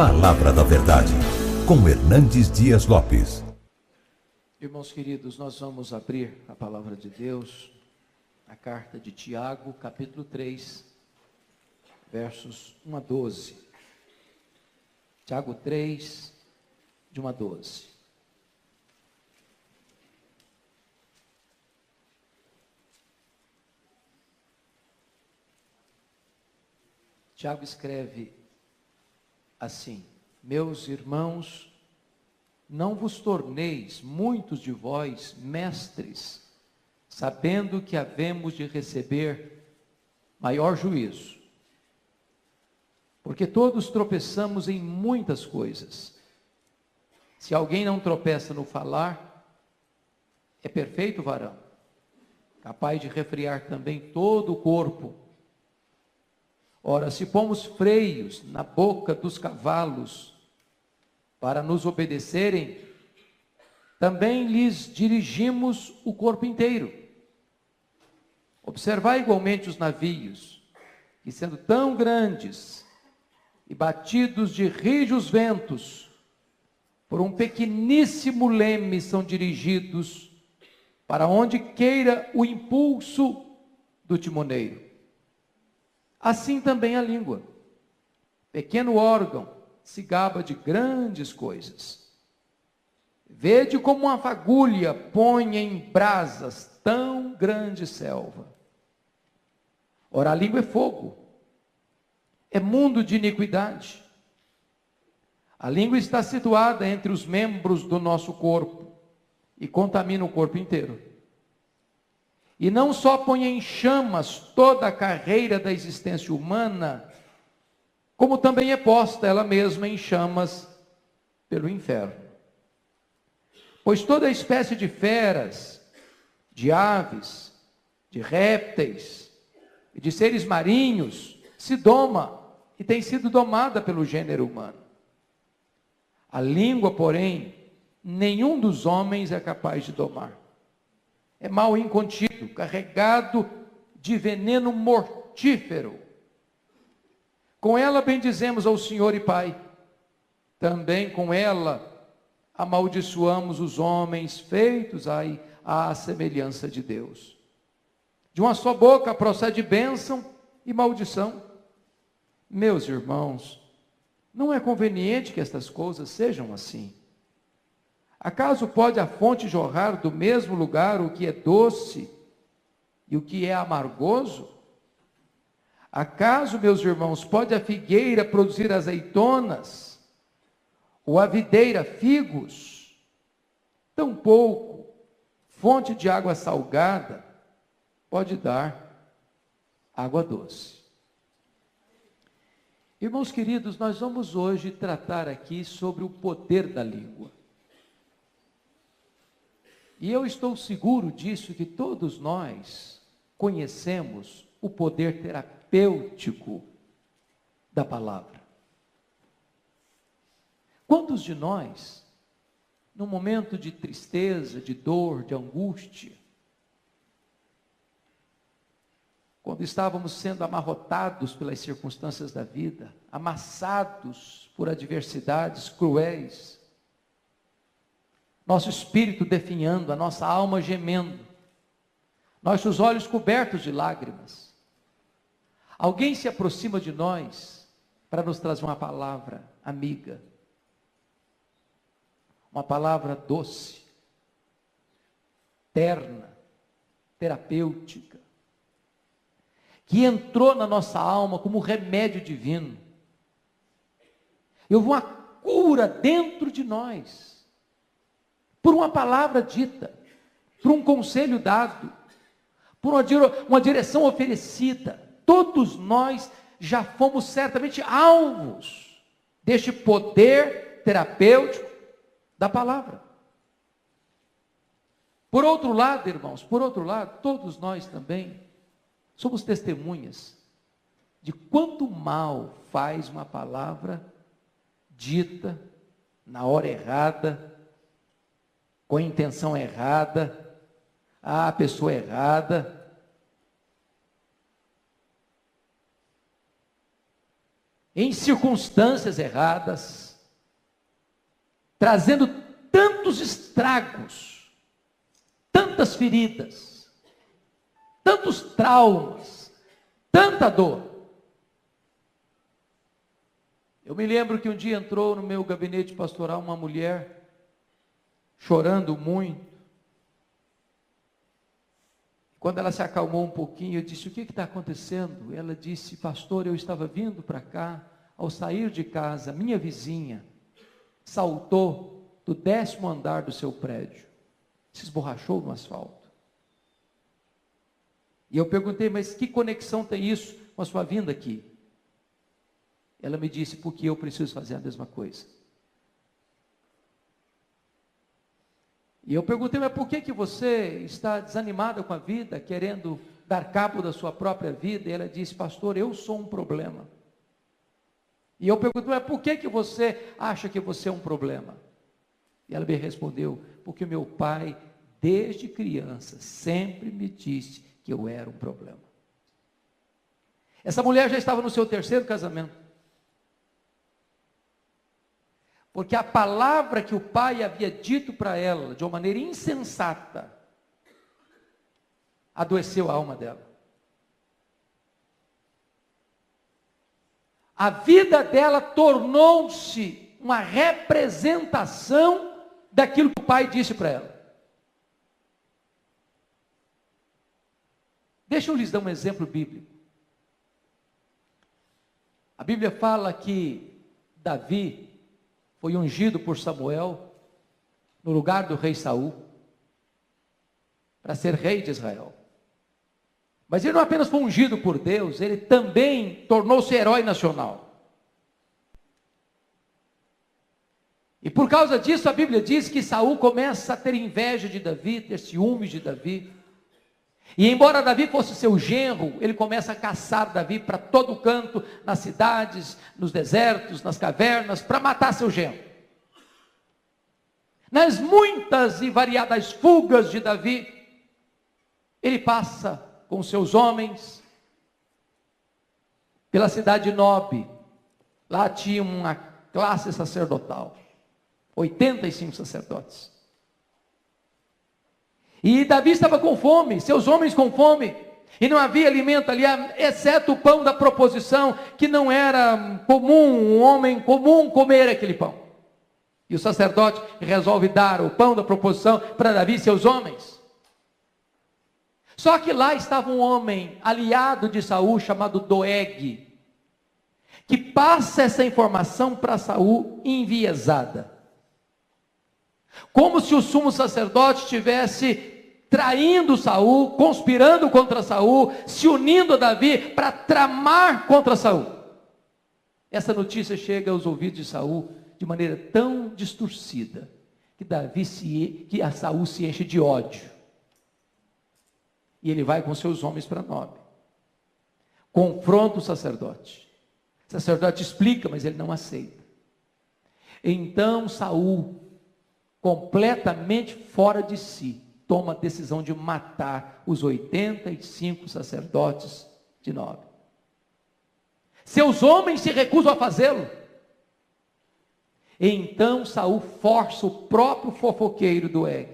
Palavra da Verdade, com Hernandes Dias Lopes. Irmãos queridos, nós vamos abrir a Palavra de Deus, a carta de Tiago, capítulo 3, versos 1 a 12. Tiago 3, de 1 a 12. Tiago escreve assim: meus irmãos, não vos torneis muitos de vós mestres, sabendo que havemos de receber maior juízo. Porque todos tropeçamos em muitas coisas. Se alguém não tropeça no falar, é perfeito varão, capaz de refrear também todo o corpo. Ora, se pomos freios na boca dos cavalos para nos obedecerem, também lhes dirigimos o corpo inteiro. Observai igualmente os navios, que sendo tão grandes e batidos de rijos ventos, por um pequeníssimo leme são dirigidos para onde queira o impulso do timoneiro. Assim também a língua, pequeno órgão, se gaba de grandes coisas. Vede como uma fagulha põe em brasas tão grande selva. Ora, a língua é fogo, é mundo de iniquidade. A língua está situada entre os membros do nosso corpo e contamina o corpo inteiro. E não só põe em chamas toda a carreira da existência humana, como também é posta ela mesma em chamas pelo inferno. Pois toda espécie de feras, de aves, de répteis e de seres marinhos se doma e tem sido domada pelo gênero humano. A língua, porém, nenhum dos homens é capaz de domar. É mal incontido, carregado de veneno mortífero. Com ela bendizemos ao Senhor e Pai. Também com ela amaldiçoamos os homens feitos à semelhança de Deus. De uma só boca procede bênção e maldição. Meus irmãos, não é conveniente que estas coisas sejam assim. Acaso pode a fonte jorrar do mesmo lugar o que é doce e o que é amargoso? Acaso, meus irmãos, pode a figueira produzir azeitonas, ou a videira figos? Tampouco fonte de água salgada pode dar água doce. Irmãos queridos, nós vamos hoje tratar aqui sobre o poder da língua. E eu estou seguro disso, que todos nós conhecemos o poder terapêutico da palavra. Quantos de nós, num momento de tristeza, de dor, de angústia, quando estávamos sendo amarrotados pelas circunstâncias da vida, amassados por adversidades cruéis, nosso espírito definhando, a nossa alma gemendo, nossos olhos cobertos de lágrimas, alguém se aproxima de nós para nos trazer uma palavra amiga, uma palavra doce, terna, terapêutica, que entrou na nossa alma como remédio divino. Houve uma cura dentro de nós, por uma palavra dita, por um conselho dado, por uma direção oferecida. Todos nós já fomos certamente alvos deste poder terapêutico da palavra. Por outro lado, irmãos, todos nós também somos testemunhas de quanto mal faz uma palavra dita na hora errada, com a intenção errada, à pessoa errada. em circunstâncias erradas, trazendo tantos estragos, tantas feridas, tantos traumas, tanta dor. Eu me lembro que um dia entrou no meu gabinete pastoral uma mulher, chorando muito. Quando ela se acalmou um pouquinho, eu disse: o que está acontecendo? Ela disse: pastor, eu estava vindo para cá, ao sair de casa, minha vizinha saltou do 10º andar do seu prédio, se esborrachou no asfalto. E eu perguntei: mas que conexão tem isso com a sua vinda aqui? Ela me disse: porque eu preciso fazer a mesma coisa. E eu perguntei: mas por que você está desanimada com a vida, querendo dar cabo da sua própria vida? E ela disse: pastor, eu sou um problema. E eu perguntei: mas por que você acha que você é um problema? E ela me respondeu: porque meu pai, desde criança, sempre me disse que eu era um problema. Essa mulher já estava no seu 3º casamento. Porque a palavra que o pai havia dito para ela, de uma maneira insensata, adoeceu a alma dela. A vida dela tornou-se uma representação daquilo que o pai disse para ela. Deixa eu lhes dar um exemplo bíblico. A Bíblia fala que Davi foi ungido por Samuel no lugar do rei Saul para ser rei de Israel. Mas ele não apenas foi ungido por Deus, ele também tornou-se herói nacional. E por causa disso a Bíblia diz que Saul começa a ter inveja de Davi, ter ciúmes de Davi. E embora Davi fosse seu genro, ele começa a caçar Davi para todo canto, nas cidades, nos desertos, nas cavernas, para matar seu genro. Nas muitas e variadas fugas de Davi, ele passa com seus homens pela cidade de Nob. Lá tinha uma classe sacerdotal, 85 sacerdotes. E Davi estava com fome, seus homens com fome, e não havia alimento ali, exceto o pão da proposição, que não era comum, um homem comum comer aquele pão. E o sacerdote resolve dar o pão da proposição para Davi e seus homens. Só que lá estava um homem aliado de Saul, chamado Doeg, que passa essa informação para Saul enviesada. Como se o sumo sacerdote estivesse traindo Saul, conspirando contra Saul, se unindo a Davi para tramar contra Saul. Essa notícia chega aos ouvidos de Saul de maneira tão distorcida que a Saul se enche de ódio. E ele vai com seus homens para Nob. Confronta o sacerdote. O sacerdote explica, mas ele não aceita. Então Saul, completamente fora de si, toma a decisão de matar os 85 sacerdotes de Nob. Seus homens se recusam a fazê-lo. Então Saul força o próprio fofoqueiro Doeg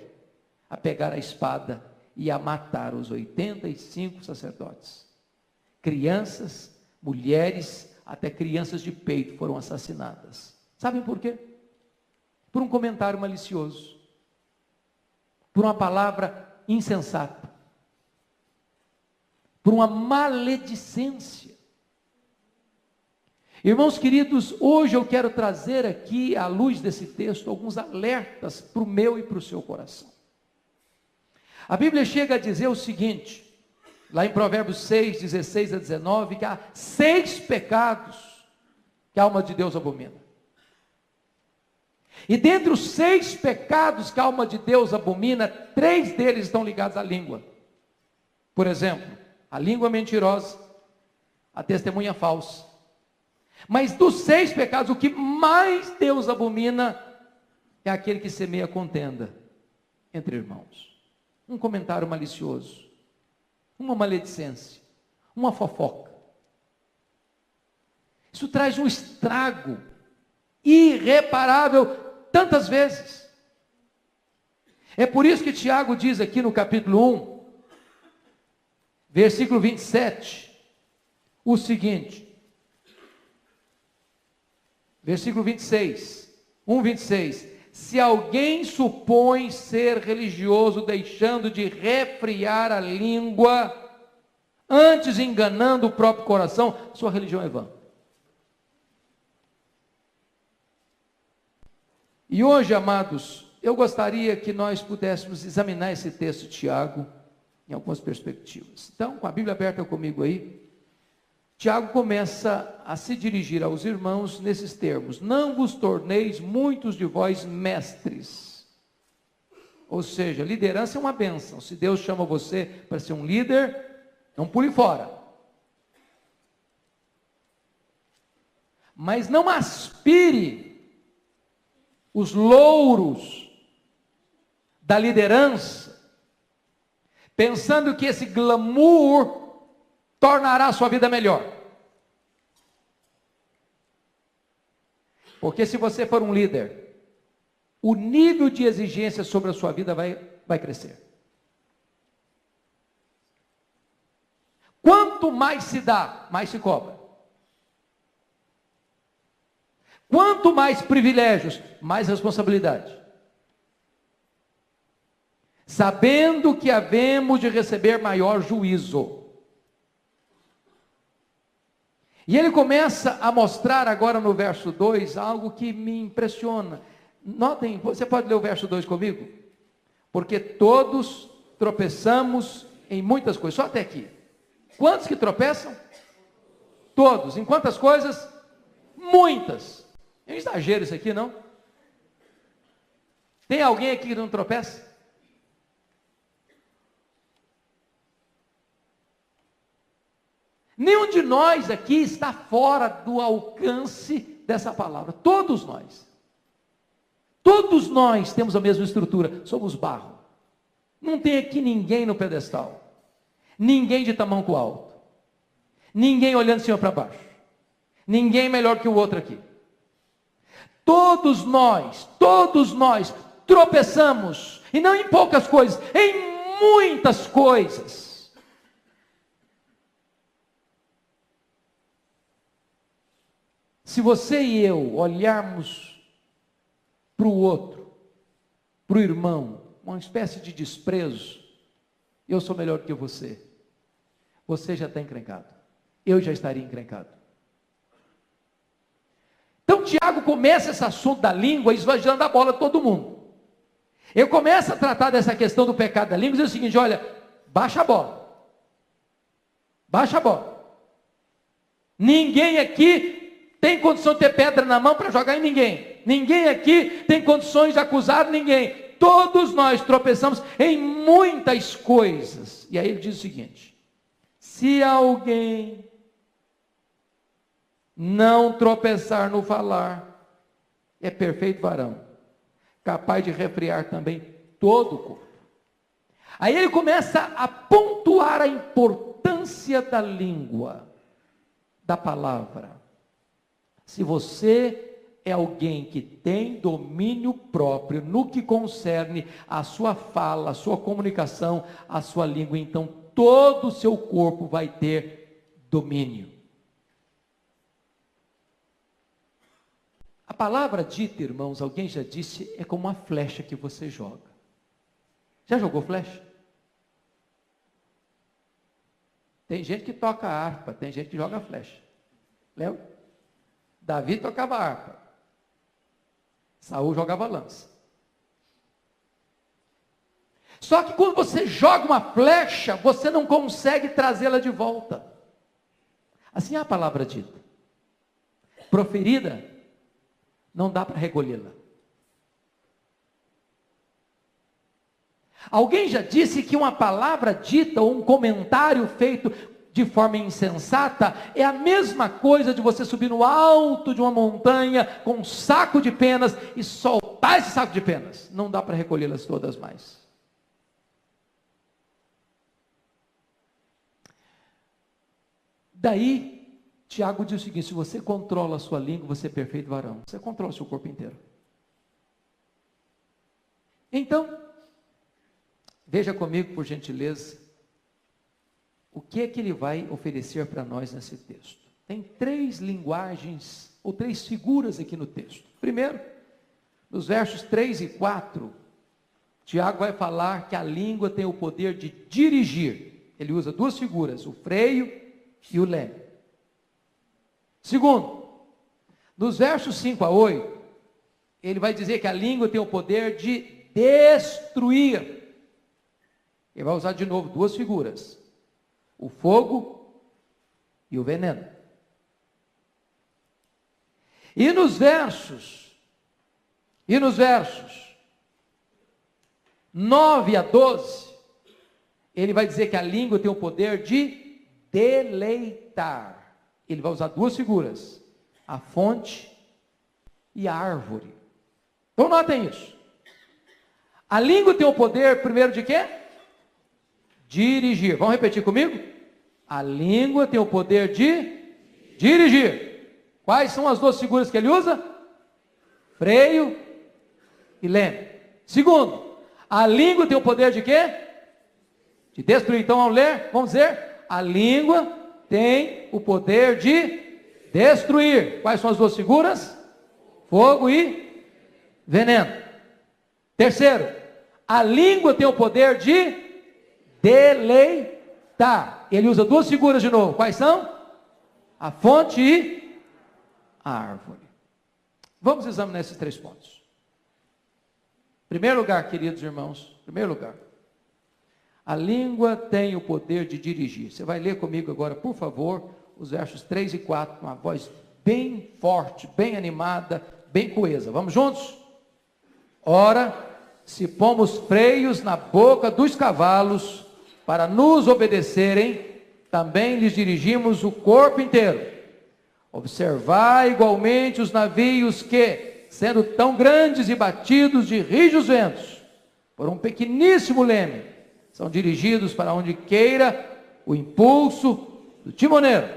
a pegar a espada e a matar os 85 sacerdotes. Crianças, mulheres, até crianças de peito foram assassinadas. Sabem por quê? Por um comentário malicioso, por uma palavra insensata, por uma maledicência. Irmãos queridos, hoje eu quero trazer aqui, à luz desse texto, alguns alertas para o meu e para o seu coração. A Bíblia chega a dizer o seguinte, lá em Provérbios 6, 16 a 19, que há 6 pecados que a alma de Deus abomina. E dentre os 6 pecados que a alma de Deus abomina, 3 deles estão ligados à língua. Por exemplo, a língua mentirosa, a testemunha falsa. Mas dos 6 pecados, o que mais Deus abomina é aquele que semeia contenda entre irmãos. Um comentário malicioso, uma maledicência, uma fofoca. Isso traz um estrago irreparável tantas vezes. É por isso que Tiago diz aqui no capítulo 1, versículo 27, o seguinte, versículo 26, 1:26, se alguém supõe ser religioso, deixando de refrear a língua, antes enganando o próprio coração, sua religião é vã. E hoje, amados, eu gostaria que nós pudéssemos examinar esse texto de Tiago em algumas perspectivas. Então, com a Bíblia aberta comigo aí, Tiago começa a se dirigir aos irmãos nesses termos: não vos torneis muitos de vós mestres. Ou seja, liderança é uma bênção. Se Deus chama você para ser um líder, não pule fora. Mas não aspire os louros da liderança, pensando que esse glamour tornará a sua vida melhor. Porque se você for um líder, o nível de exigência sobre a sua vida vai crescer. Quanto mais se dá, mais se cobra. Quanto mais privilégios, mais responsabilidade. Sabendo que havemos de receber maior juízo. E ele começa a mostrar agora no verso 2 algo que me impressiona. Notem, você pode ler o verso 2 comigo? Porque todos tropeçamos em muitas coisas, só até aqui. Quantos que tropeçam? Todos. Em quantas coisas? Muitas. É um exagero isso aqui, não? Tem alguém aqui que não tropeça? Nenhum de nós aqui está fora do alcance dessa palavra. Todos nós. Todos nós temos a mesma estrutura. Somos barro. Não tem aqui ninguém no pedestal. Ninguém de tamanco alto. Ninguém olhando de cima para baixo. Ninguém melhor que o outro aqui. Todos nós tropeçamos, e não em poucas coisas, em muitas coisas. Se você e eu olharmos para o outro, para o irmão, uma espécie de desprezo, eu sou melhor que você, você já está encrencado, eu já estaria encrencado. Então Tiago começa esse assunto da língua esvaziando a bola de todo mundo. Ele começa a tratar dessa questão do pecado da língua e diz o seguinte: olha, baixa a bola. Baixa a bola. Ninguém aqui tem condição de ter pedra na mão para jogar em ninguém. Ninguém aqui tem condições de acusar ninguém. Todos nós tropeçamos em muitas coisas. E aí ele diz o seguinte: se alguém não tropeçar no falar, é perfeito varão, capaz de refrear também todo o corpo. Aí ele começa a pontuar a importância da língua, da palavra. Se você é alguém que tem domínio próprio no que concerne a sua fala, a sua comunicação, a sua língua, então todo o seu corpo vai ter domínio. A palavra dita, irmãos, alguém já disse, é como uma flecha que você joga. Já jogou flecha? Tem gente que toca harpa, tem gente que joga flecha. Lembra? Davi tocava harpa. Saul jogava lança. Só que quando você joga uma flecha, você não consegue trazê-la de volta. Assim é a palavra dita. Proferida, não dá para recolhê-la. Alguém já disse que uma palavra dita ou um comentário feito de forma insensata é a mesma coisa de você subir no alto de uma montanha com um saco de penas e soltar esse saco de penas. Não dá para recolhê-las todas mais. Daí Tiago diz o seguinte: se você controla a sua língua, você é perfeito varão. Você controla o seu corpo inteiro. Então, veja comigo, por gentileza, o que é que ele vai oferecer para nós nesse texto. Tem 3 linguagens, ou 3 figuras aqui no texto. Primeiro, nos versos 3 e 4, Tiago vai falar que a língua tem o poder de dirigir. Ele usa 2 figuras, o freio e o leme. Segundo, nos versos 5 a 8, ele vai dizer que a língua tem o poder de destruir. Ele vai usar de novo 2 figuras, o fogo e o veneno. E nos versos 9 a 12, ele vai dizer que a língua tem o poder de deleitar. Ele vai usar 2 figuras, a fonte e a árvore. Então notem isso. A língua tem o poder, primeiro, de quê? Dirigir. Vamos repetir comigo? A língua tem o poder de dirigir. Quais são as 2 figuras que ele usa? Freio e leme. Segundo, a língua tem o poder de quê? De destruir. Então, ao ler, vamos dizer, a língua tem o poder de destruir. Quais são as 2 figuras? Fogo e veneno. Terceiro, a língua tem o poder de deleitar. Ele usa 2 figuras de novo. Quais são? A fonte e a árvore. Vamos examinar esses 3 pontos. Primeiro lugar, queridos irmãos, primeiro lugar, a língua tem o poder de dirigir. Você vai ler comigo agora, por favor, os versos 3 e 4, com uma voz bem forte, bem animada, bem coesa. Vamos juntos? Ora, se pomos freios na boca dos cavalos para nos obedecerem, também lhes dirigimos o corpo inteiro. Observai igualmente os navios que, sendo tão grandes e batidos de rijos ventos, por um pequeníssimo leme, são dirigidos para onde queira o impulso do timoneiro.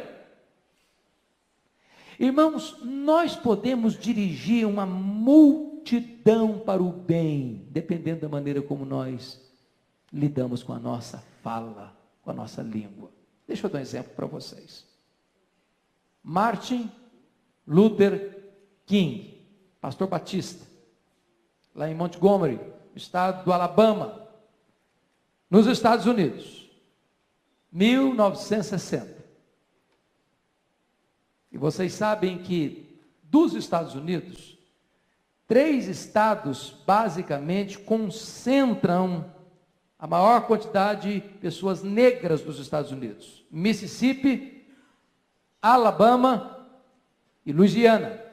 Irmãos, nós podemos dirigir uma multidão para o bem, dependendo da maneira como nós lidamos com a nossa fala, com a nossa língua. Deixa eu dar um exemplo para vocês. Martin Luther King, pastor batista, lá em Montgomery, estado do Alabama, nos Estados Unidos, 1960. E vocês sabem que dos Estados Unidos, 3 estados basicamente concentram a maior quantidade de pessoas negras dos Estados Unidos: Mississippi, Alabama e Louisiana.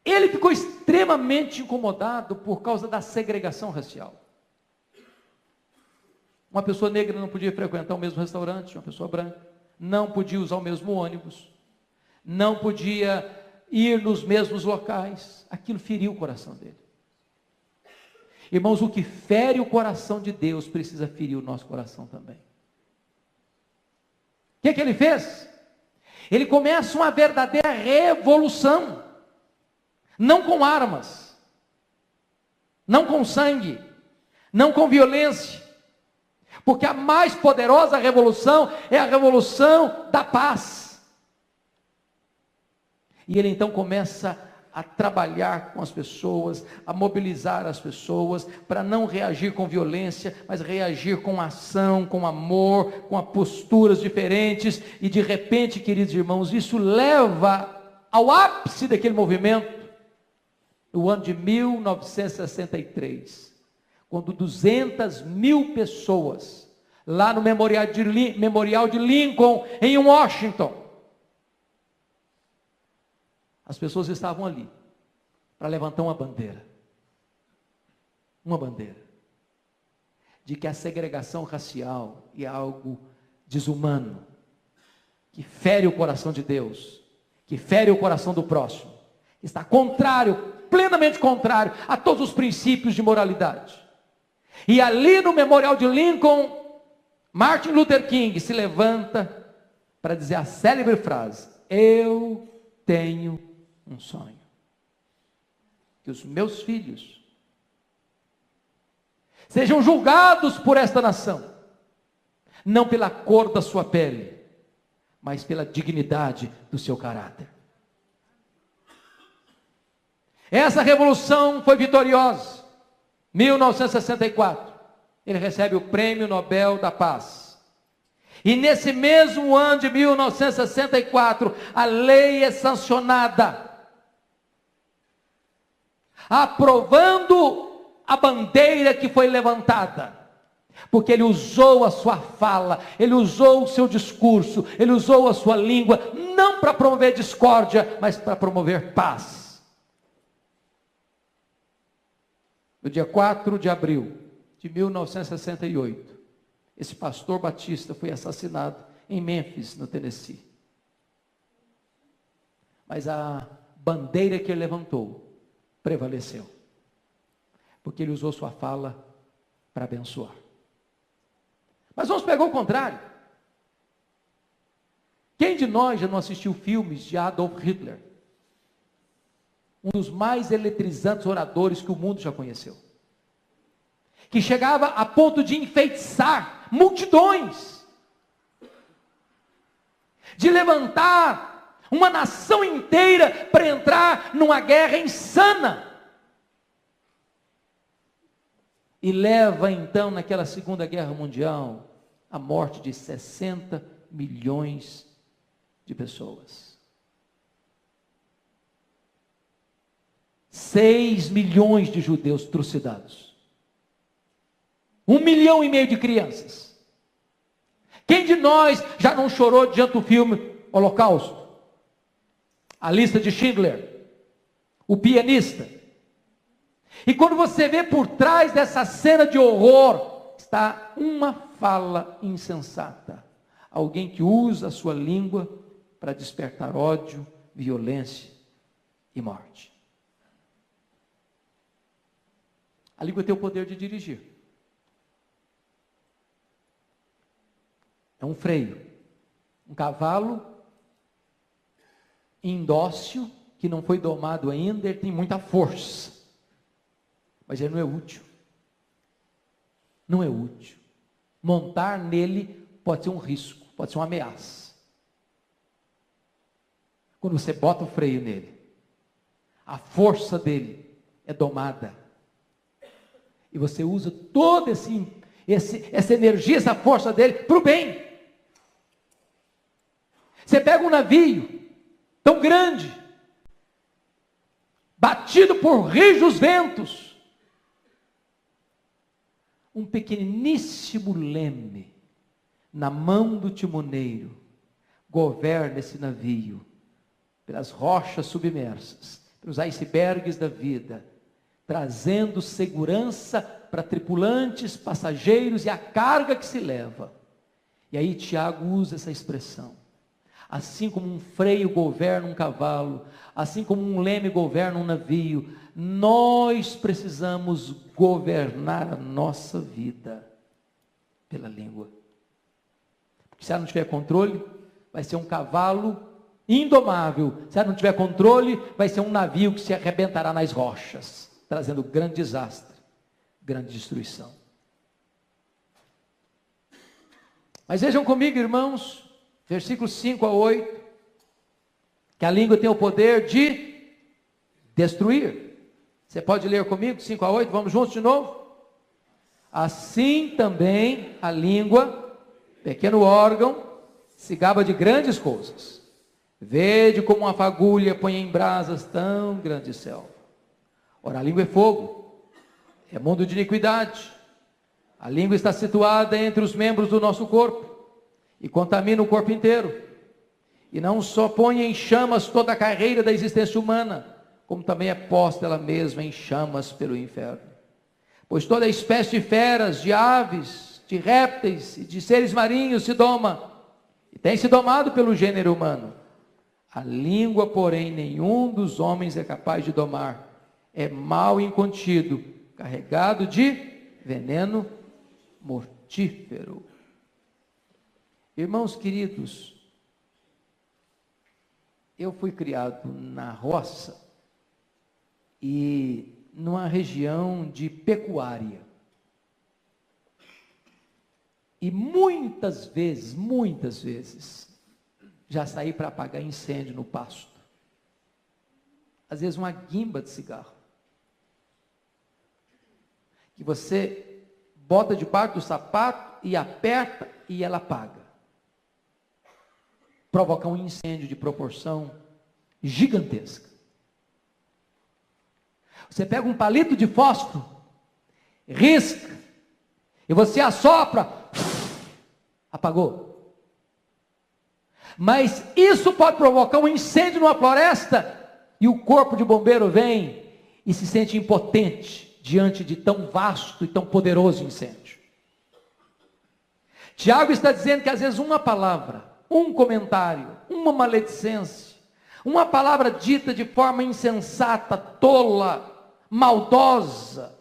Ele ficou extremamente incomodado por causa da segregação racial. Uma pessoa negra não podia frequentar o mesmo restaurante, uma pessoa branca. Não podia usar o mesmo ônibus. Não podia ir nos mesmos locais. Aquilo feriu o coração dele. Irmãos, o que fere o coração de Deus precisa ferir o nosso coração também. O que ele fez? Ele começa uma verdadeira revolução. Não com armas, não com sangue, não com violência, porque a mais poderosa revolução é a revolução da paz. E ele então começa a trabalhar com as pessoas, a mobilizar as pessoas, para não reagir com violência, mas reagir com ação, com amor, com posturas diferentes, e de repente, queridos irmãos, isso leva ao ápice daquele movimento, no ano de 1963, quando 200.000 pessoas, lá no Memorial de Lincoln, em Washington, as pessoas estavam ali, para levantar uma bandeira, de que a segregação racial é algo desumano, que fere o coração de Deus, que fere o coração do próximo, que está contrário, plenamente contrário a todos os princípios de moralidade. E ali no Memorial de Lincoln, Martin Luther King se levanta para dizer a célebre frase: eu tenho um sonho. Que os meus filhos sejam julgados por esta nação, não pela cor da sua pele, mas pela dignidade do seu caráter. Essa revolução foi vitoriosa. 1964, ele recebe o Prêmio Nobel da Paz. E nesse mesmo ano de 1964, a lei é sancionada, aprovando a bandeira que foi levantada, porque ele usou a sua fala, ele usou o seu discurso, ele usou a sua língua, não para promover discórdia, mas para promover paz. No dia 4 de abril de 1968, esse pastor batista foi assassinado em Memphis, no Tennessee. Mas a bandeira que ele levantou prevaleceu, porque ele usou sua fala para abençoar. Mas vamos pegar o contrário. Quem de nós já não assistiu filmes de Adolf Hitler? Um dos mais eletrizantes oradores que o mundo já conheceu. Que chegava a ponto de enfeitiçar multidões. De levantar uma nação inteira para entrar numa guerra insana. E leva então, naquela Segunda Guerra Mundial, a morte de 60 milhões de pessoas. 6 milhões de judeus trucidados. 1,5 milhão de crianças. Quem de nós já não chorou diante do filme Holocausto? A Lista de Schindler, O Pianista. E quando você vê por trás dessa cena de horror, está uma fala insensata. Alguém que usa a sua língua para despertar ódio, violência e morte. A língua tem o poder de dirigir. É um freio. Um cavalo indócil, que não foi domado ainda, ele tem muita força. Mas ele não é útil. Não é útil. Montar nele pode ser um risco, pode ser uma ameaça. Quando você bota o freio nele, a força dele é domada. E você usa toda essa energia, essa força dele para o bem. Você pega um navio tão grande, batido por rijos ventos, um pequeniníssimo leme na mão do timoneiro governa esse navio pelas rochas submersas, pelos icebergs da vida, trazendo segurança para tripulantes, passageiros e a carga que se leva. E aí Tiago usa essa expressão. Assim como um freio governa um cavalo, assim como um leme governa um navio, nós precisamos governar a nossa vida pela língua. Porque se ela não tiver controle, vai ser um cavalo indomável. Se ela não tiver controle, vai ser um navio que se arrebentará nas rochas, trazendo grande desastre, grande destruição. Mas vejam comigo, irmãos, versículos 5 a 8, que a língua tem o poder de destruir. Você pode ler comigo, 5 a 8, vamos juntos de novo? Assim também a língua, pequeno órgão, se gaba de grandes coisas. Vede como uma fagulha põe em brasas tão grande selva. Ora, a língua é fogo, é mundo de iniquidade. A língua está situada entre os membros do nosso corpo e contamina o corpo inteiro. E não só põe em chamas toda a carreira da existência humana, como também é posta ela mesma em chamas pelo inferno. Pois toda espécie de feras, de aves, de répteis e de seres marinhos se doma, e tem se domado pelo gênero humano. A língua, porém, nenhum dos homens é capaz de domar. É mal incontido, carregado de veneno mortífero. Irmãos queridos, Eu fui criado na roça e numa região de pecuária. E muitas vezes, já saí para apagar incêndio no pasto. Às vezes uma guimba de cigarro. Que você bota debaixo do sapato e aperta e ela apaga. Provocar um incêndio de proporção gigantesca. Você pega um palito de fósforo, risca, e você assopra, apagou. Mas isso pode provocar um incêndio numa floresta, e o corpo de bombeiro vem e se sente impotente diante de tão vasto e tão poderoso incêndio. Tiago está dizendo que às vezes uma palavra, um comentário, uma maledicência, uma palavra dita de forma insensata, tola, maldosa,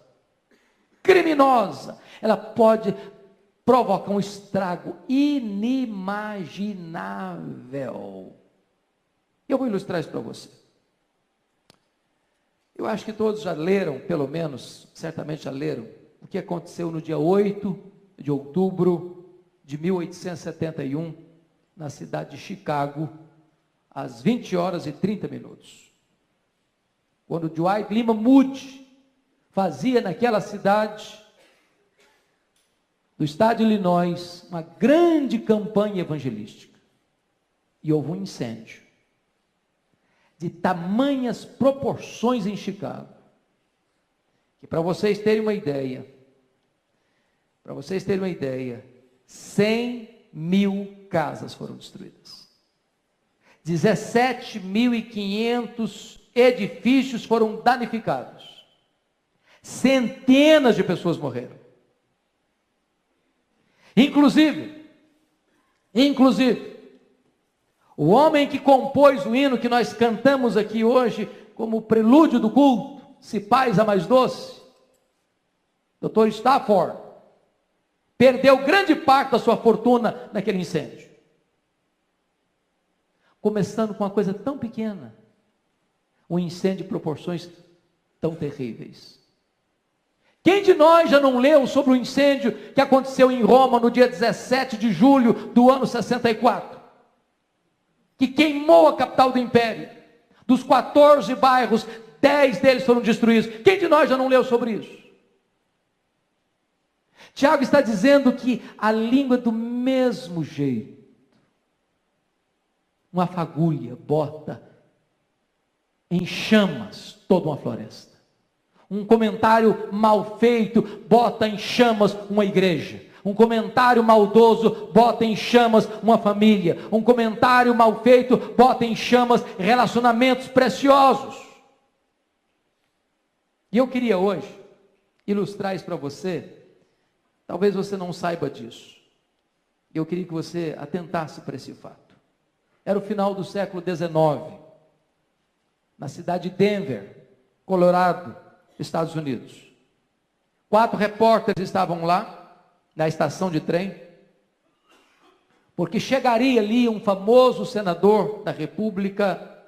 criminosa, ela pode provocar um estrago inimaginável. Eu vou ilustrar isso para você. Eu acho que todos já leram, pelo menos, certamente já leram, o que aconteceu no dia 8 de outubro de 1871, na cidade de Chicago, às 20 horas e 30 minutos. Quando Dwight Lyman Moody fazia naquela cidade, do estado de Illinois, uma grande campanha evangelística. E houve um incêndio de tamanhas proporções em Chicago, que para vocês terem uma ideia, 100.000 casas foram destruídas. 17.500 edifícios foram danificados. Centenas de pessoas morreram. Inclusive, o homem que compôs o hino que nós cantamos aqui hoje, como prelúdio do culto, Se Paz a Mais Doce, Dr. Stafford, perdeu grande parte da sua fortuna naquele incêndio. Começando com uma coisa tão pequena, um incêndio de proporções tão terríveis. Quem de nós já não leu sobre o incêndio que aconteceu em Roma no dia 17 de julho do ano 64? Que queimou a capital do império. Dos 14 bairros, 10 deles foram destruídos. Quem de nós já não leu sobre isso? Tiago está dizendo que a língua do mesmo jeito. Uma fagulha bota em chamas toda uma floresta. Um comentário mal feito bota em chamas uma igreja. Um comentário maldoso bota em chamas uma família. Um comentário mal feito bota em chamas relacionamentos preciosos. E eu queria hoje ilustrar isso para você. Talvez você não saiba disso. Eu queria que você atentasse para esse fato. Era o final do século XIX, na cidade de Denver, Colorado, Estados Unidos. 4 repórteres estavam lá, na estação de trem, porque chegaria ali um famoso senador da República,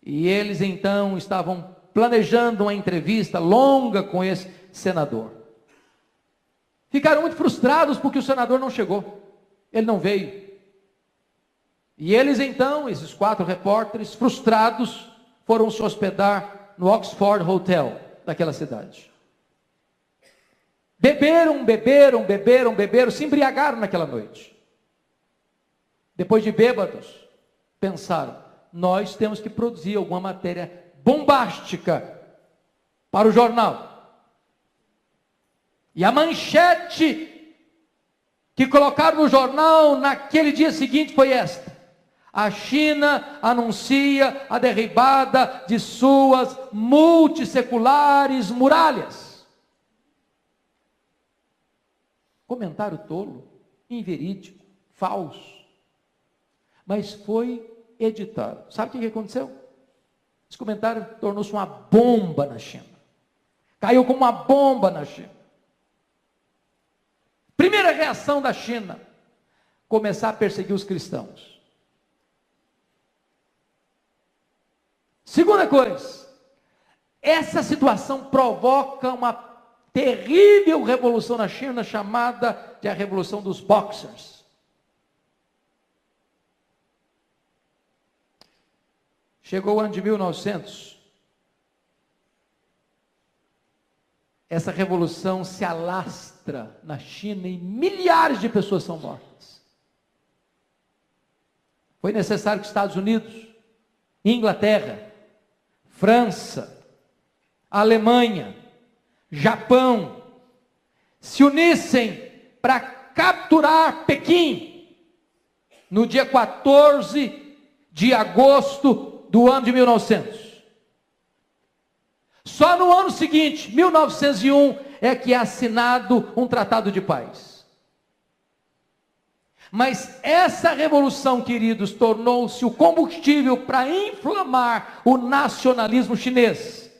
e eles então estavam planejando uma entrevista longa com esse senador. Ficaram muito frustrados porque o senador não chegou, ele não veio. E eles então, esses 4 repórteres, frustrados, foram se hospedar no Oxford Hotel daquela cidade. Beberam, se embriagaram naquela noite. Depois de bêbados, pensaram, nós temos que produzir alguma matéria bombástica para o jornal. E a manchete que colocaram no jornal naquele dia seguinte foi esta: a China anuncia a derribada de suas multisseculares muralhas. Comentário tolo, inverídico, falso. Mas foi editado. Sabe o que aconteceu? Esse comentário tornou-se uma bomba na China. Caiu como uma bomba na China. Primeira reação da China: começar a perseguir os cristãos. Segunda coisa, essa situação provoca uma terrível revolução na China, chamada de a Revolução dos Boxers. Chegou o ano de 1900. Essa revolução se alastra na China e milhares de pessoas são mortas. Foi necessário que Estados Unidos, Inglaterra, França, Alemanha, Japão se unissem para capturar Pequim no dia 14 de agosto do ano de 1900. Só no ano seguinte, 1901, é que é assinado um tratado de paz. Mas essa revolução, queridos, tornou-se o combustível para inflamar o nacionalismo chinês,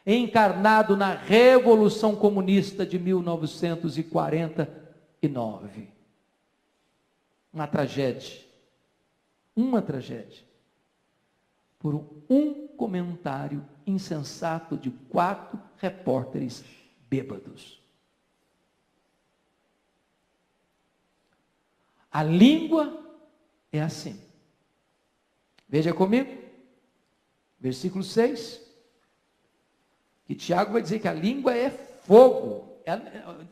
encarnado na Revolução Comunista de 1949. Uma tragédia. Uma tragédia. Por um comentário insensato de 4 repórteres bêbados. A língua é assim. Veja comigo, versículo 6, que Tiago vai dizer que a língua é fogo.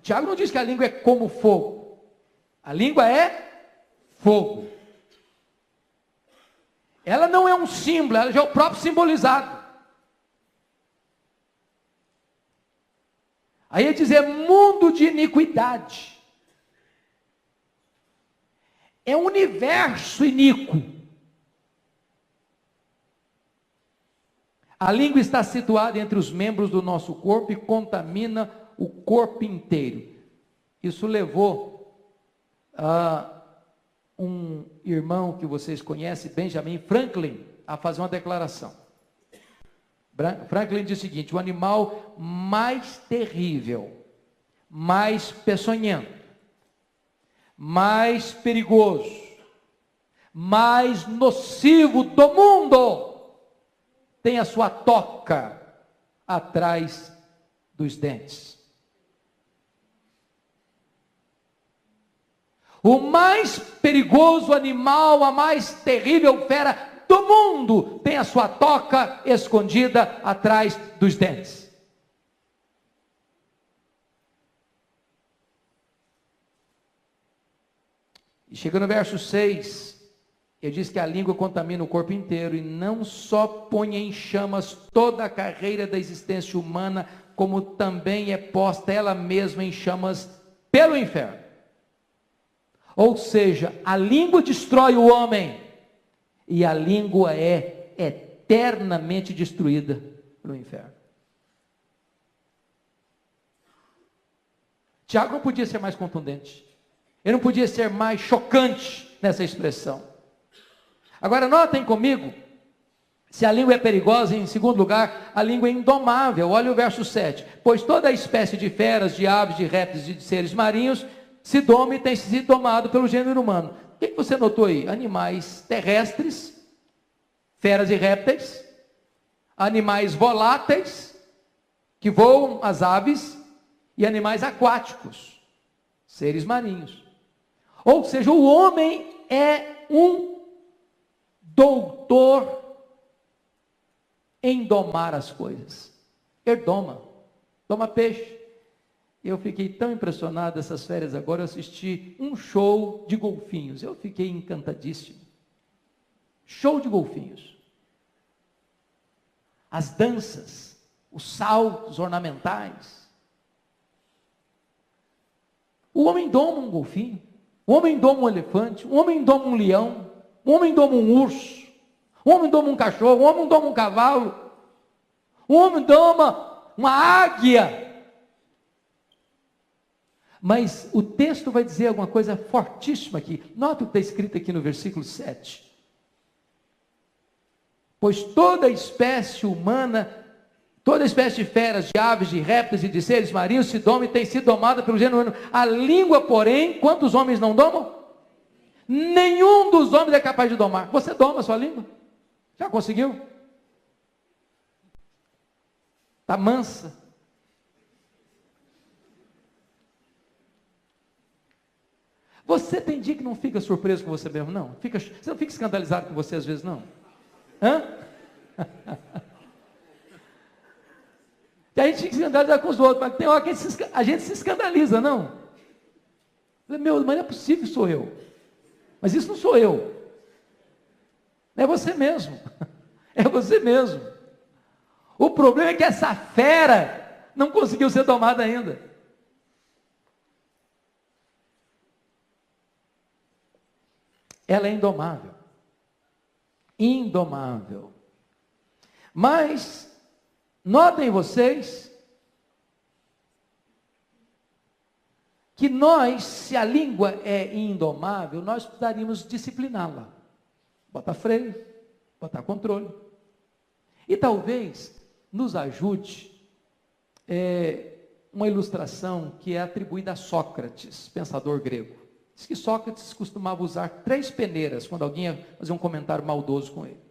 Tiago não diz que a língua é como fogo. A língua é fogo. Ela não é um símbolo, ela já é o próprio simbolizado. Aí é dizer mundo de iniquidade. É um universo iníquo. A língua está situada entre os membros do nosso corpo e contamina o corpo inteiro. Isso levou a um irmão que vocês conhecem, Benjamin Franklin, a fazer uma declaração. Franklin diz o seguinte: o animal mais terrível, mais peçonhento, mais perigoso, mais nocivo do mundo, tem a sua toca atrás dos dentes. O mais perigoso animal, a mais terrível fera do mundo, tem a sua toca escondida atrás dos dentes. E chega no verso 6, ele diz que a língua contamina o corpo inteiro e não só põe em chamas toda a carreira da existência humana, como também é posta ela mesma em chamas pelo inferno. Ou seja, a língua destrói o homem e a língua é eternamente destruída no inferno. Tiago não podia ser mais contundente. Ele não podia ser mais chocante nessa expressão. Agora notem comigo, se a língua é perigosa, em segundo lugar, a língua é indomável. Olha o verso 7. Pois toda espécie de feras, de aves, de répteis e de seres marinhos se doma e tem sido domado pelo gênero humano. O que você notou aí? Animais terrestres, feras e répteis, animais voláteis, que voam, as aves, e animais aquáticos, seres marinhos. Ou seja, o homem é um doutor em domar as coisas. Ele doma peixe. Eu fiquei tão impressionado essas férias agora, eu assisti um show de golfinhos. Eu fiquei encantadíssimo. Show de golfinhos. As danças, os saltos ornamentais. O homem doma um golfinho, o homem doma um elefante, o homem doma um leão, o homem doma um urso, o homem doma um cachorro, o homem doma um cavalo, o homem doma uma águia. Mas o texto vai dizer alguma coisa fortíssima aqui. Nota o que está escrito aqui no versículo 7. Pois toda espécie humana, toda espécie de feras, de aves, de répteis e de seres marinhos se doma e tem sido domada pelo gênero humano. A língua, porém, quantos homens não domam? Nenhum dos homens é capaz de domar. Você doma a sua língua? Já conseguiu? Está mansa. Você tem dia que não fica surpreso com você mesmo, não? Você não fica escandalizado com você às vezes, não? Hã? E a gente fica escandalizado com os outros, mas tem hora que a gente se escandaliza, não? Meu, mas não é possível que sou eu. Mas isso não sou eu. É você mesmo. É você mesmo. O problema é que essa fera não conseguiu ser domada ainda. Ela é indomável. Indomável. Mas, notem vocês, que nós, se a língua é indomável, nós precisaríamos discipliná-la. Botar freio, botar controle. E talvez nos ajude uma ilustração que é atribuída a Sócrates, pensador grego. Diz que Sócrates costumava usar 3 peneiras quando alguém ia fazer um comentário maldoso com ele.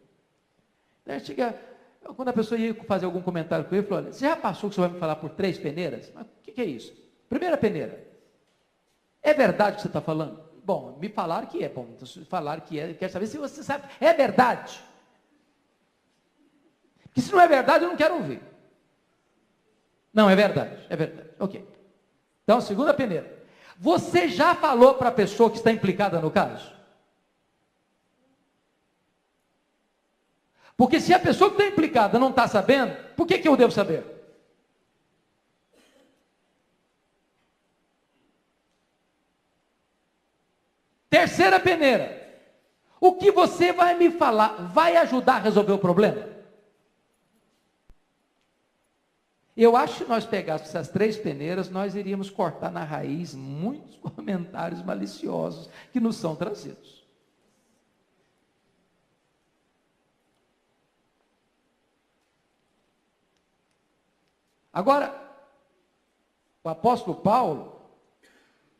Quando a pessoa ia fazer algum comentário com ele, ele falou: olha, você já passou que você vai me falar por 3 peneiras? Mas o que é isso? Primeira peneira. É verdade o que você está falando? Bom, me falaram que é. Bom, então se falaram que é, quero saber se você sabe. É verdade? Porque se não é verdade, eu não quero ouvir. Não, é verdade. É verdade. Ok. Então, segunda peneira. Você já falou para a pessoa que está implicada no caso? Porque se a pessoa que está implicada não está sabendo, por que eu devo saber? Terceira peneira. O que você vai me falar vai ajudar a resolver o problema? Eu acho que se nós pegássemos essas 3 peneiras, nós iríamos cortar na raiz muitos comentários maliciosos que nos são trazidos. Agora, o apóstolo Paulo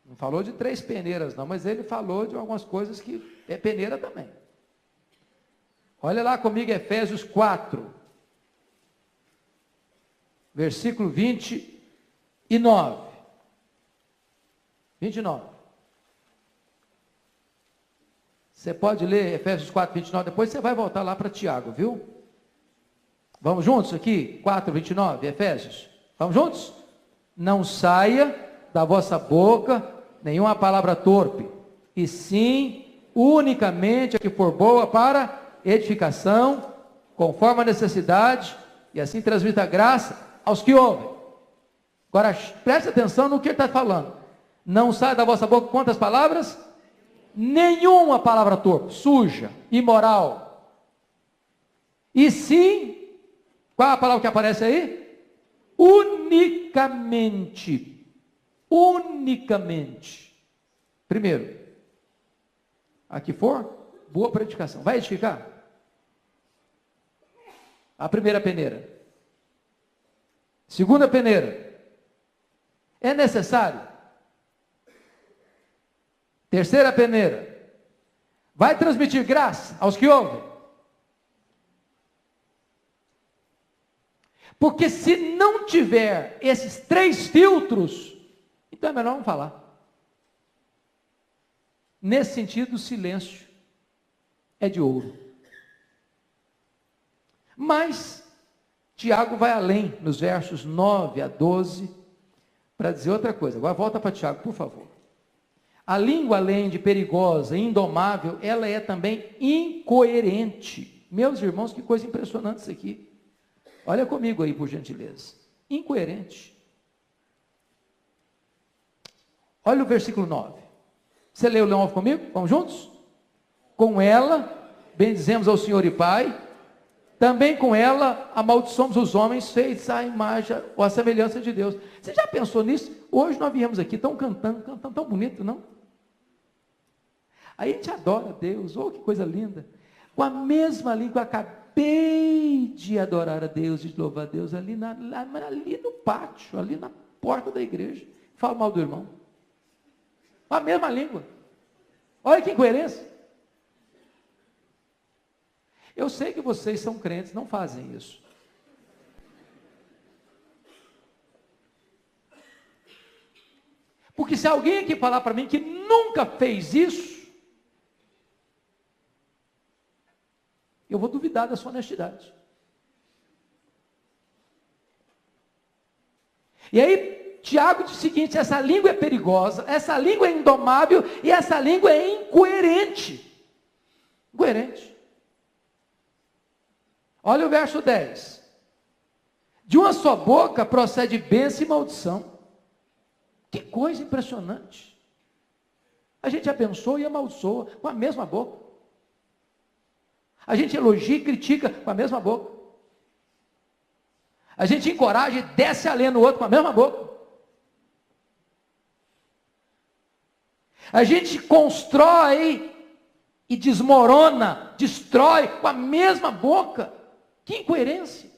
não falou de 3 peneiras não, mas ele falou de algumas coisas que é peneira também. Olha lá comigo Efésios 4. Versículo 29. 29. Você pode ler Efésios 4, 29, depois você vai voltar lá para Tiago, viu? Vamos juntos aqui? 4, 29, Efésios. Vamos juntos? Não saia da vossa boca nenhuma palavra torpe, e sim, unicamente a que for boa para edificação, conforme a necessidade, e assim transmita graça aos que ouvem. Agora, preste atenção no que ele está falando. Não sai da vossa boca quantas palavras? Nenhuma palavra torpe, suja, imoral. E sim, qual é a palavra que aparece aí? Unicamente. Unicamente. Primeiro, a que for boa para edificação. Vai edificar? A primeira peneira. Segunda peneira. É necessário? Terceira peneira. Vai transmitir graça aos que ouvem? Porque se não tiver esses 3 filtros, então é melhor não falar. Nesse sentido, o silêncio é de ouro. Mas Tiago vai além, nos versos 9 a 12, para dizer outra coisa. Agora volta para Tiago, por favor. A língua, além de perigosa, indomável, ela é também incoerente. Meus irmãos, que coisa impressionante isso aqui. Olha comigo aí, por gentileza. Incoerente. Olha o versículo 9. Você leu o 9 comigo? Vamos juntos? Com ela, bendizemos ao Senhor e Pai. Também com ela amaldiçoamos os homens feitos à imagem ou à semelhança de Deus. Você já pensou nisso? Hoje nós viemos aqui, estão cantando tão bonito, não? Aí a gente adora a Deus, oh que coisa linda. Com a mesma língua, eu acabei de adorar a Deus, de louvar a Deus, ali no pátio, ali na porta da igreja. Fala mal do irmão. Com a mesma língua. Olha que incoerência. Eu sei que vocês são crentes, não fazem isso. Porque se alguém aqui falar para mim que nunca fez isso, eu vou duvidar da sua honestidade. E aí, Tiago diz o seguinte: essa língua é perigosa, essa língua é indomável e essa língua é incoerente. Incoerente. Olha o verso 10. De uma só boca procede bênção e maldição. Que coisa impressionante. A gente abençoa e amaldiçoa com a mesma boca. A gente elogia e critica com a mesma boca. A gente encoraja e desce a lenha no outro com a mesma boca. A gente constrói e desmorona, destrói com a mesma boca. Que incoerência.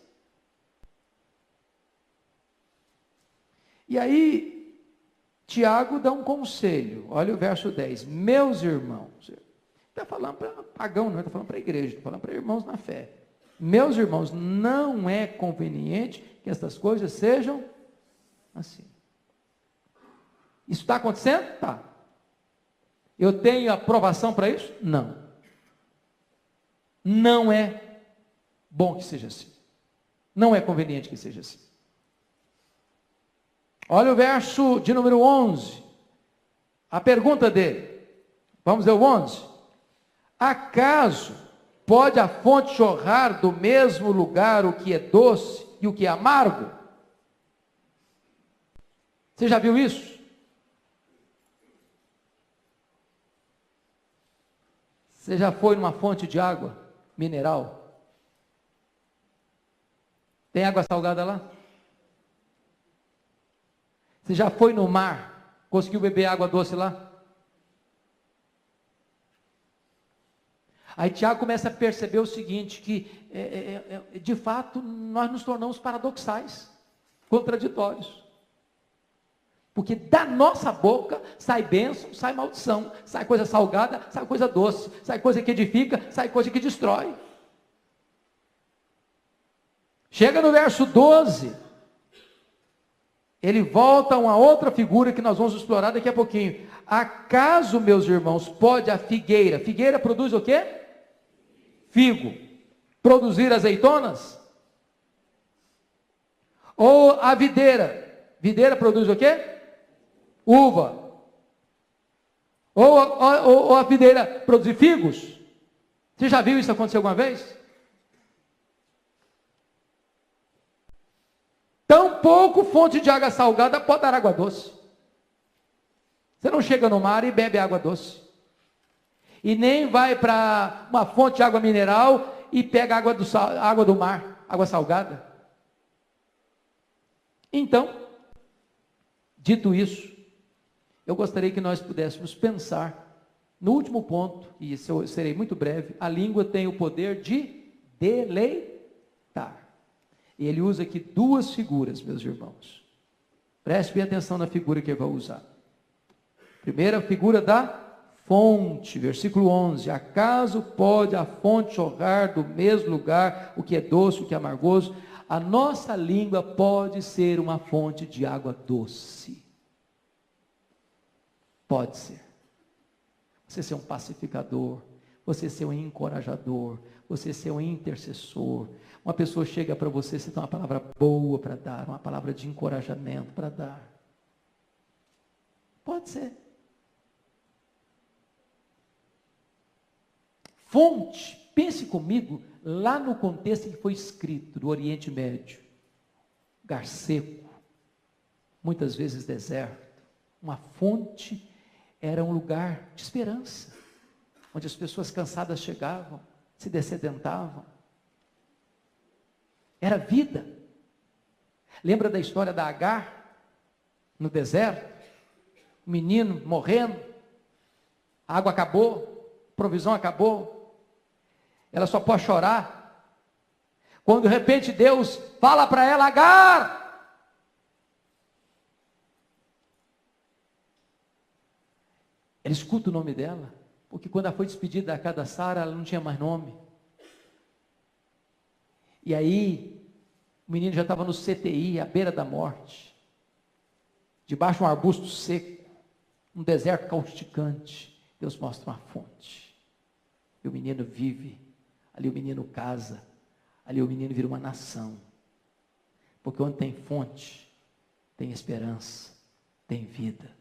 E aí, Tiago dá um conselho. Olha o verso 10. Meus irmãos, está falando para pagão, não está falando para a igreja, está falando para irmãos na fé. Meus irmãos, não é conveniente que estas coisas sejam assim. Isso está acontecendo? Tá. Eu tenho aprovação para isso? Não. Não é bom que seja assim. Não é conveniente que seja assim. Olha o verso de número 11. A pergunta dele. Vamos ver o 11. Acaso pode a fonte jorrar do mesmo lugar o que é doce e o que é amargo? Você já viu isso? Você já foi numa fonte de água mineral? Tem água salgada lá? Você já foi no mar? Conseguiu beber água doce lá? Aí Tiago começa a perceber o seguinte, que de fato nós nos tornamos paradoxais, contraditórios. Porque da nossa boca sai bênção, sai maldição, sai coisa salgada, sai coisa doce, sai coisa que edifica, sai coisa que destrói. Chega no verso 12, ele volta a uma outra figura que nós vamos explorar daqui a pouquinho. Acaso, meus irmãos, pode a figueira produz o quê? Figo. Produzir azeitonas? Ou a videira produz o quê? Uva. Ou a videira produzir figos? Você já viu isso acontecer alguma vez? Tampouco fonte de água salgada pode dar água doce. Você não chega no mar e bebe água doce. E nem vai para uma fonte de água mineral e pega água do mar, água salgada. Então, dito isso, eu gostaria que nós pudéssemos pensar no último ponto, e eu serei muito breve. A língua tem o poder de deleitar. E ele usa aqui duas figuras, meus irmãos. Preste bem atenção na figura que ele vai usar. Primeira figura da fonte, versículo 11. Acaso pode a fonte jorrar do mesmo lugar o que é doce, o que é amargoso? A nossa língua pode ser uma fonte de água doce. Pode ser. Você ser um pacificador, você ser um encorajador, você ser um intercessor. Uma pessoa chega para você, você tem uma palavra boa para dar, uma palavra de encorajamento para dar. Pode ser. Fonte, pense comigo, lá no contexto em que foi escrito, do Oriente Médio. Lugar seco, muitas vezes deserto. Uma fonte era um lugar de esperança, onde as pessoas cansadas chegavam, se dessedentavam. Era vida. Lembra da história da Agar, no deserto? O menino morrendo, a água acabou, a provisão acabou, ela só pode chorar. Quando de repente Deus fala para ela: Agar! Ela escuta o nome dela, porque quando ela foi despedida da casa da Sara, ela não tinha mais nome. E aí, o menino já estava no CTI, à beira da morte, debaixo de um arbusto seco. um deserto causticante, Deus mostra uma fonte. E o menino vive, ali o menino casa, ali o menino vira uma nação. Porque onde tem fonte, tem esperança, tem vida.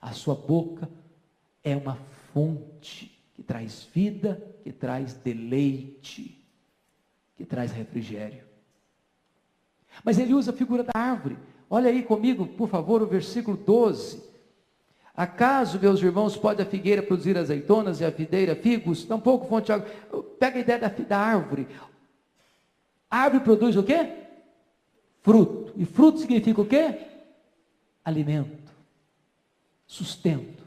A sua boca é uma fonte que traz vida, que traz deleite, que traz refrigério. Mas ele usa a figura da árvore. Olha aí comigo, por favor, o versículo 12. Acaso, meus irmãos, pode a figueira produzir azeitonas e a videira figos? Tampouco fonte de água. Pega a ideia da árvore. A árvore produz o quê? Fruto. E fruto significa o quê? Alimento. Sustento.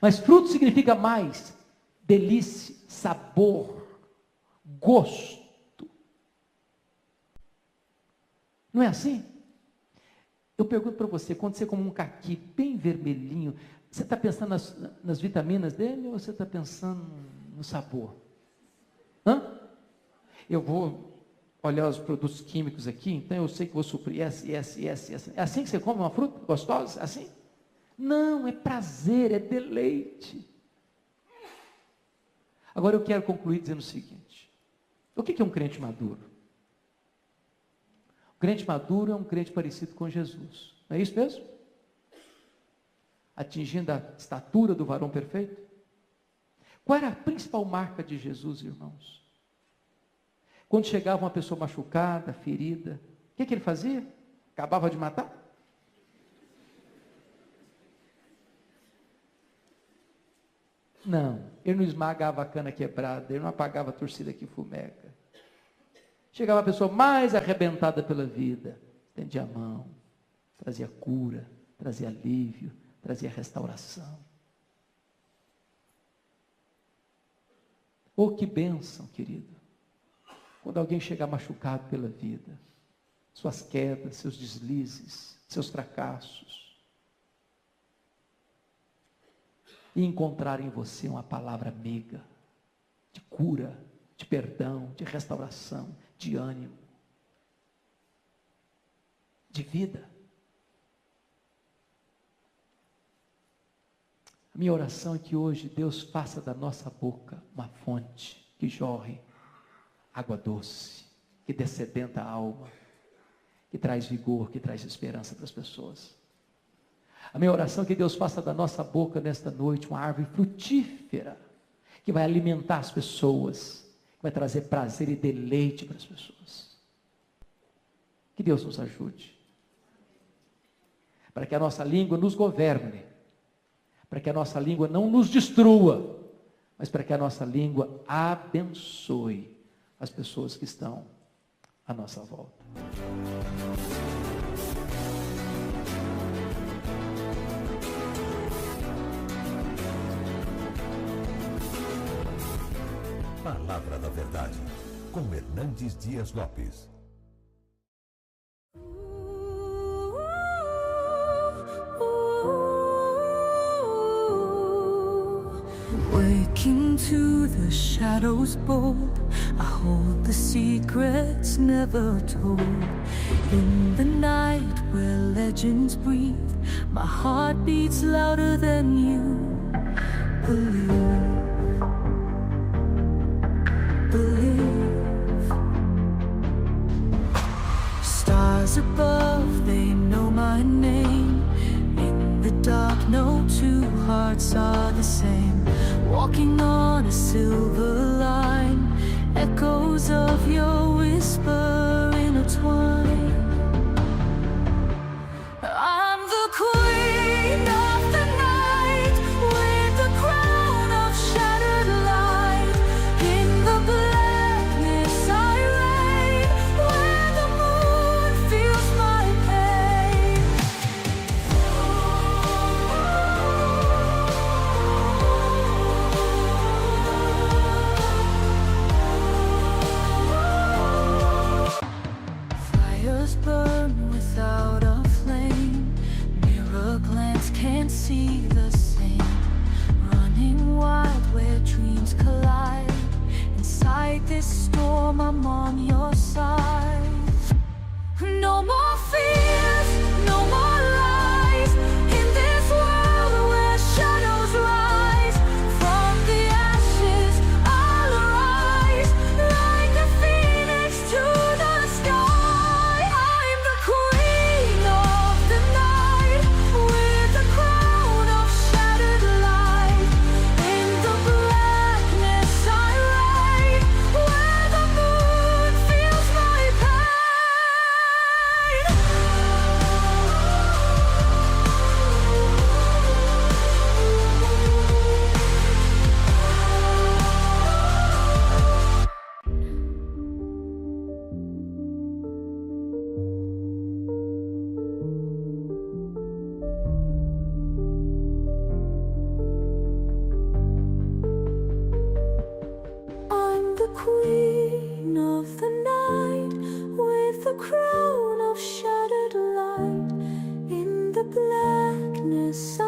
Mas fruto significa mais delícia, sabor, gosto. Não é assim? Eu pergunto para você, quando você come um caqui bem vermelhinho, você está pensando nas vitaminas dele ou você está pensando no sabor? Hã? Eu vou olhar os produtos químicos aqui, então eu sei que vou suprir essa. É assim que você come uma fruta gostosa? Assim? Não, é prazer, é deleite. Agora eu quero concluir dizendo o seguinte: o que é um crente maduro? O crente maduro é um crente parecido com Jesus, não é isso mesmo? Atingindo a estatura do varão perfeito. Qual era a principal marca de Jesus, irmãos? Quando chegava uma pessoa machucada, ferida, o que ele fazia? Acabava de matar? Não, ele não esmagava a cana quebrada, ele não apagava a torcida que fumega. Chegava a pessoa mais arrebentada pela vida, estendia a mão, trazia cura, trazia alívio, trazia restauração. Oh, que bênção, querido, quando alguém chega machucado pela vida, suas quedas, seus deslizes, seus fracassos, e encontrar em você uma palavra amiga, de cura, de perdão, de restauração, de ânimo, de vida. A minha oração é que hoje Deus faça da nossa boca uma fonte que jorre água doce, que dessedenta a alma, que traz vigor, que traz esperança para as pessoas. A minha oração é que Deus faça da nossa boca nesta noite uma árvore frutífera, que vai alimentar as pessoas, que vai trazer prazer e deleite para as pessoas. Que Deus nos ajude, para que a nossa língua nos governe, para que a nossa língua não nos destrua, mas para que a nossa língua abençoe as pessoas que estão à nossa volta. Palavra da Verdade, com Hernandes Dias Lopes. Waking to the shadows bold, I hold the secrets never told. In the night where legends breathe, my heart beats louder than you believe. Stars above, they know my name. In the dark, no two hearts are the same. Walking on a silver line, echoes of your whisper intertwine. I'm the queen of the night, with the crown of shattered light. In the blackness I reign, where the moon feels my pain. blackness